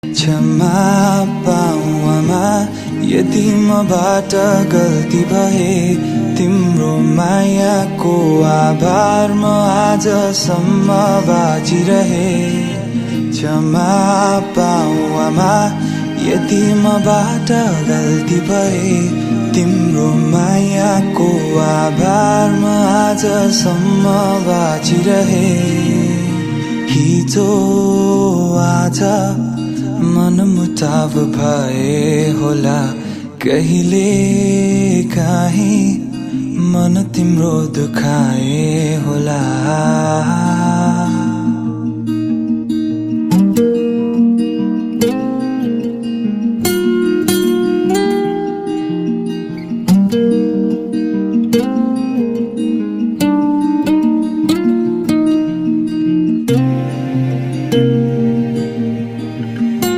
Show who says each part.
Speaker 1: क्षमा पाऊ आमा यदि मबाट गल्ती भए तिम्रो मायाको आभार म आजसम्म बाँचिरहे क्षमा पाऊ आमा यदि मबाट गल्ती भए तिम्रो मायाको आभार म आजसम्म बाँचिरहे हिजो आज मनमुटाव भए होला कहिले काहीँ मन तिम्रो दुखाए होला।